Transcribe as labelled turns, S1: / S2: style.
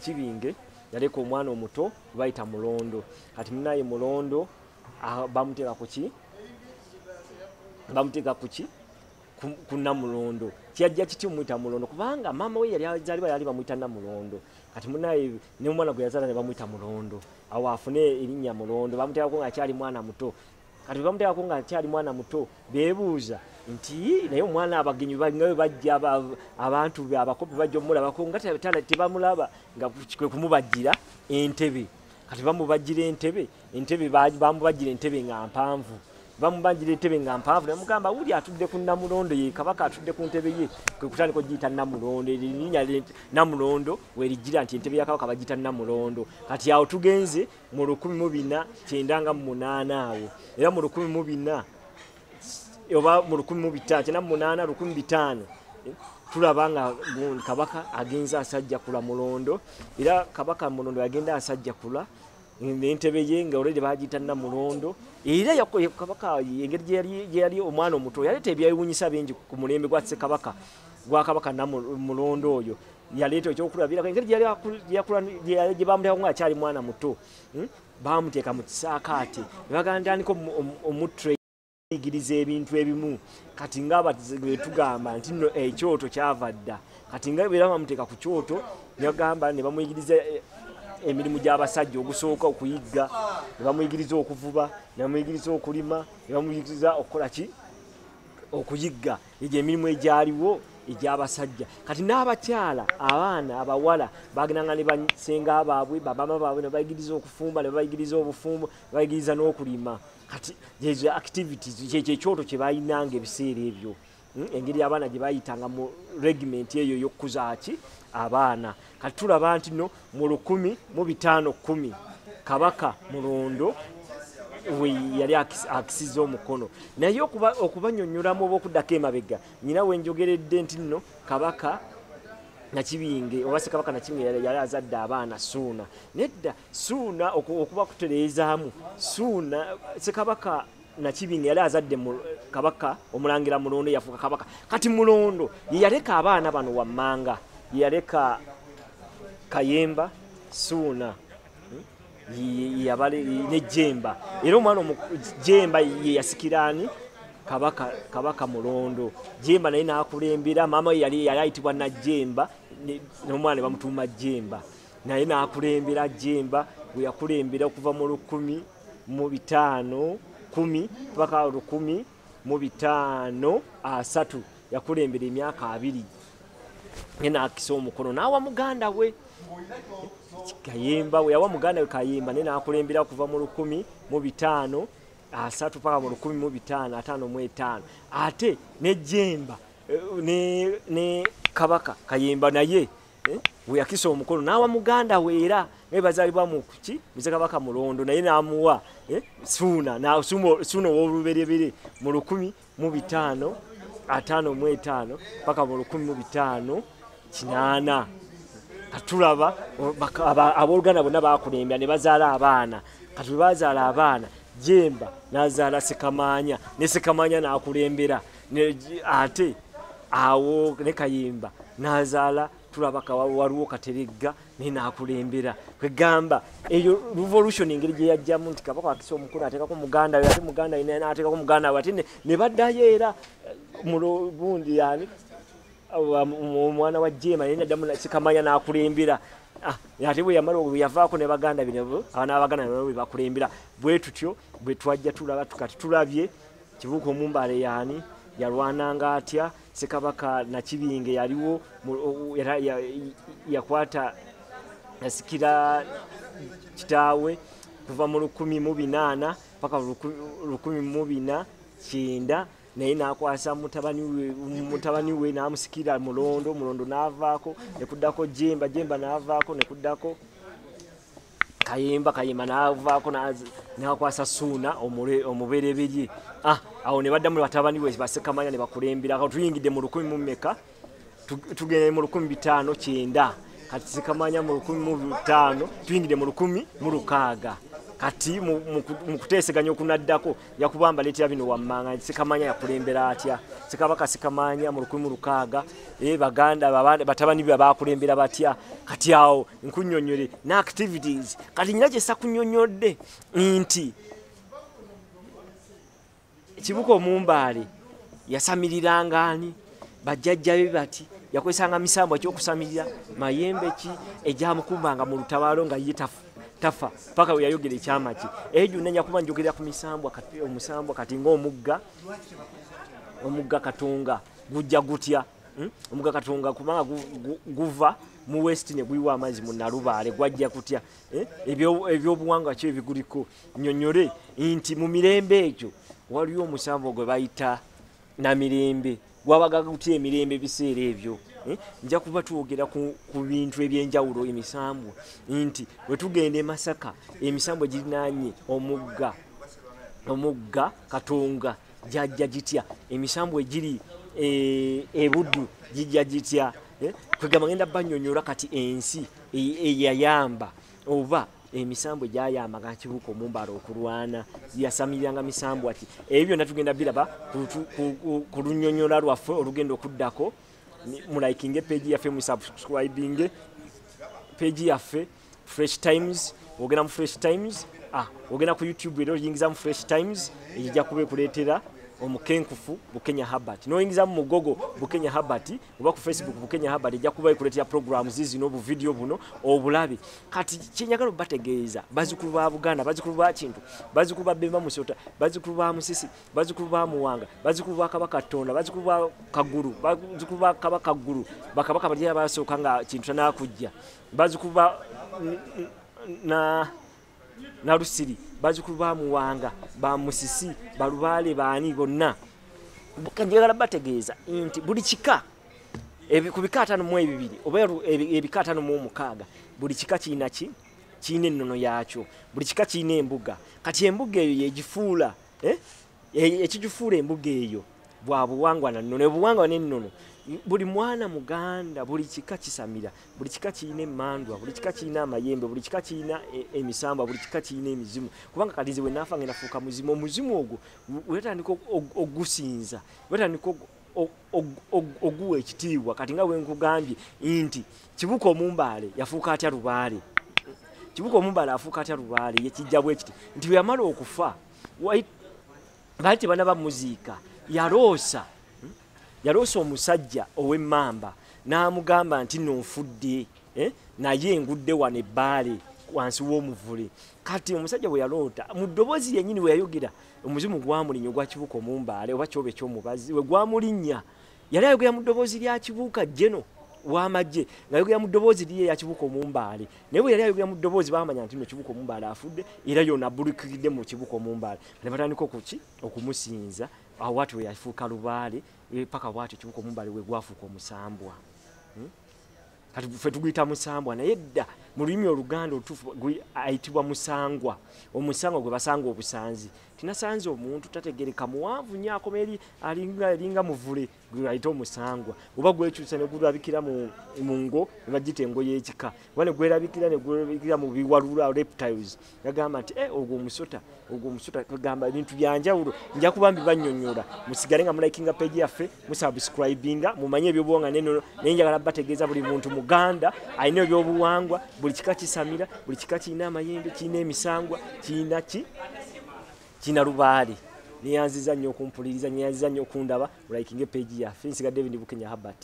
S1: Nakibinge yaleka omwana omuto bayita Mulondo kati munaye Mulondo bamuteka kuki kuna Mulondo kyajja kiti omuyita Mulondo kubanga mama we yali azaliwa yali bamuyita Namulondo kati munaye ne omwana gwe yazala ne bamuyita Mulondo awo afune erinnya Mulondo bamuteka ko ngakyali mwana muto kati bamuteka ko ngakyali mwana muto bebuuza nti naye omwana abagenyi bajja abantu abakopi bajja omulaba ko nga tebamulaba nga kwe kumubajjira entebe kati bamubajjira entebe bamubajjira entebe nga mpanvu bamubajjira entebe nga mpanvu namugamba uli atudde ku Namulondo ye kabaka atudde ku ntebe ye kwe kutandika ogiyita Namulondo erinnya Namulondo werijjira nti entebe ya kabaka bagiyita Namulondo kati awo tugenze mu 1498 awo era mu 1400 oba mu 1500 tulaba nga kabaka agenza asajja kula Mulondo era kabaka Mulondo yagenda asajja kula n'entebe ye nga already bagiyita Namulondo era kabaka engeri gye yali omwana omuto yaleeta ebyewuunyisa bingi ku mulembe gwa Ssekabaka gwa kabaka Namulondo oyo yaleeta ekyokulabirako engeri gye bamuteka nga akyali mwana muto bamuteeka mu kisaakaate ne bagandandika omutuyigiriza ebintu ebimu kati ng'abatize tugamba nti nno ekyoto kyava dda kati nga era bamuteeka ku kyoto ne bagamba ne bamuyigiriza emirimu gy'abasajja ogusooka okuyigga ne bamuyigiriza okuvuba ne bamuyigiriza okulima ne bamuyigiriza okukola ki okuyigga egyo emirimu egyaliwo egy'abasajja kati n'abakyala abaana abawala bagendanga ne basenga baabwe bamama baabwe ne bayigiriza okufumba ne bayigiriza obufumbo ne bayigiriza n'okulima kati ezo activities kyekyoto kye bayinanga ebiseera ebyo engeri abaana gye bayitanga mu regiment eyo y'okukuza ki abaana kati tulaba nti no mu 1510 kabaka Mulondo we yali akisiza omukono naye okubanyonyolamu oba okuddako emabega nyina wenjogeredde nti nno kabaka Nakibinge oba Ssekabaka Nakibinge yali azadde abaana Suuna nedda Suuna okuba kutereezaamu Suuna Ssekabaka Nakibinge yali azadde kabaka omulangira Mulondo yafuuka kabaka kati Mulondo ye yaleka abaana bano wammanga ye yaleka Kayemba Suuna yabale ne Jemba era omwana Jemba ye yasikirani kabaka Mulondo Jemba naye n'akulembera mama yali ayitibwa Najjemba n'omwana bamutuuma Jemba naye n'akulembera Jemba bwe yakulembera okuva mu 1510 paka 1553 yakulembera emyaka 2 ngena akisa omukono n'awa muganda we Kayemba we yawa muganda we Kayemba naye n'akulembera kuva mu 1553 paka mu 1555 ate ne Jemba ne kabaka Kayemba naye we yakisa omukono n'awa muganda we era bazalibwa mu kuki Ssekabaka Mulondo naye n'amuwa Suuna w'olubereberye mu 1555 paka mu 1580 katulaba abooluganda bonna bakulembera ne bazaala abaana kati bazaala abaana Jemba n'azaala Ssekamaanya ne Ssekamaanya n'akulembera ate awo ne Kayemba n'azaala tulaba waliwo Kateregga naye n'akulembera kwegamba eyo revolution engeri gye yajjamu nti kabaka akisa omukono ateekako muganda we ate muganda we n'ateekako muganda we ate ne baddayo era mu bundi yani omwana wa Jemba naye naddamu Ssekamaanya n'akulembera ate bwe yamala yavaako ne baganda be abaana b'abaganda nabo be bakulembera bwe tutyo bwe twajja tulaba tukati tulabye Kibuuka Omumbaale yani yalwananga atya Ssekabaka Nakibinge yaliwo yakwata yasikira kitaawe kuva mu 1800 paka 1409 naye n'akwasa mutabani we n'amusikira Mulondo n'avaako ne kuddako Jemba n'avaako ne kuddako Kayemba n'avaako n'akwasa Suuna omubereberye awo ne baddamu batabani we Ssekamaanya ne bakulembera awo tuyingidde mu 1000 tugende mu 1509 kati Ssekamaanya mu 1500 tuyingidde mu 1600 kati mu kuteeseganya okunaddako yakubamba leetera bino wammanga Ssekamanya yakulembera atya Ssekabaka Ssekamanya mu 1600 baganda batabani be bakulembera batya kati awo nkunnyonnyole na activities kati nyina gye sakunnyonnyodde nti Kibuka Omumbaale yasamiriranga ani bajjajjabe bati yakozesanga misambo ekyokusamirira mayembe ki ejyamukumbanga mu lutabaalo nga ye tafa paka we yayogera ekyama ki ejo nenya kuba njogera ku misambwa kati omusambwa kati ng'omugga Katonga gujja gutya omugga Katonga kubanga guva mu west ne guyiwa amazzi mu Nalubaale gwajja kutya ebyobuwangwa kyo ebiguliko nnyonnyole nti mu mirembe egyo waliyo omusambwa gwe bayita Namirembe gwabaga gutya emirembe biseera ebyo nja kuba tuwogera ku bintu ebyenjawulo emisambwa nti bwe tugenda e Masaka emisambwa girinaanye omugga Katonga jajja gitya emisambwa egiri Buddu jijja gitya kwegamba ngenda bannyonnyola kati ensi eyayamba oba emisambwa gyayamaga Kibuka Omumbaale okulwana yasamiriranga misambwa ati ebyo natugenda biraba ku lunnyonnyola lwaffe olugenda okuddako mu liking page yaffe mu subscribing page yaffe Fresh Times ogenda mu Fresh Times ogenda ku YouTube ero yingiza mu Fresh Times ejja kube kuleetera omukenkufu Bukenya Herbert noyingiza mu Mugogo Bukenya Herbert oba ku Facebook Bukenya Herbert ejja kuba ikuleetera programs zino bu video buno obulabe kati kinyagalo bategeeza bazikulu ba Buganda bazikulu ba Kintu bazikulu ba Bemba Musota bazikulu ba Musisi bazikulu ba Muwanga bazikulu ba Kabaka Tonda bazikulu ba Kaguru bazikulu ba Kabaka Guru bakabaka bali abasooka nga Kintu nakujja bazikulu ba na Lusiri bazikulu ba Muwanga ba Musisi Balubaale baani bonna kanjagala bategeeza nti buli kika ku bika 52 oba ebika 56 buli kika kiina ennono yaakyo buli kika kiina embuga kati embuga eyo yegifuula ekigifuula embuga eyo bwa buwangwa na nnono obuwangwa n'ennono buli mwana Muganda buli kika kisamira buli kika kiina emmandwa buli kika kiina amayembe buli kika kiina emisambwa buli kika kiina emizimu kubanga kalize we nafa ngena fuuka muzimu omuzimu ogwo wetandika ogusinza wetandika oguwa ekitiibwa kati nga wenkugambye nti Kibuka Omumbaale yafuuka atya Lubaale Kibuka Omumbaale afuuka atya Lubaale yekijja bwe kiti nti bwe yamala okufa baali bana ba muziika yaloosa omusajja ow'emmamba n'amugamba nti nonfudde naye ngudde wano ebbaale wansi w'omuvule kati omusajja bwe yaloota mu ddoboozi yennyini we yayogera omuzimu gwamulinnya ogwa Kibuka Omumbaale oba kyoba ekyomubazi we gwamulinnya yali ayogera mu ddoboozi lya Kibuka Jeno w'amagye ng'ayogera mu ddoboozi lye ya Kibuka Omumbaale naye bwe yali ayogera mu ddoboozi baamanya nti no Kibuka Omumbaale afudde era yonna abulukidde mu Kibuka Omumbaale ne batandika okumusinza awo wati we yafuuka Lubaale paka bwati Kibuka Omumbaale we gwafuuka omusambwa kati ffe tuguyita musambwa naye dda mu lulimi Oluganda olutuufu ayitibwa musangwa omusangwa gwe basanga obusanzi tinasanze omuntu tategereka muwanvu nnyo akoma eri alinga muvule gwe ayita omusangwa oba gwekyusa ne gulabikira mu ngo ne bagita engo y'ekika oba ne gwerabikira mu biwalula reptiles yagamba nti ogwo omusota kagamba ebintu byanjawulo nja kuba mbibannyonnyola musigale nga mulayikinga page yaffe musubscribinga mumanye ebyobuwangwa n'ennono naye njagala bategeeza buli muntu Muganda alina ebyobuwangwa buli kika kisamira buli kika kiina amayembe kiina emisangwa kiina Lubaale neyanziza nnyo okumpuliriza neyanziza nnyo okundaba mulayikinga page yaffe nsigadde Bukenya Herbert.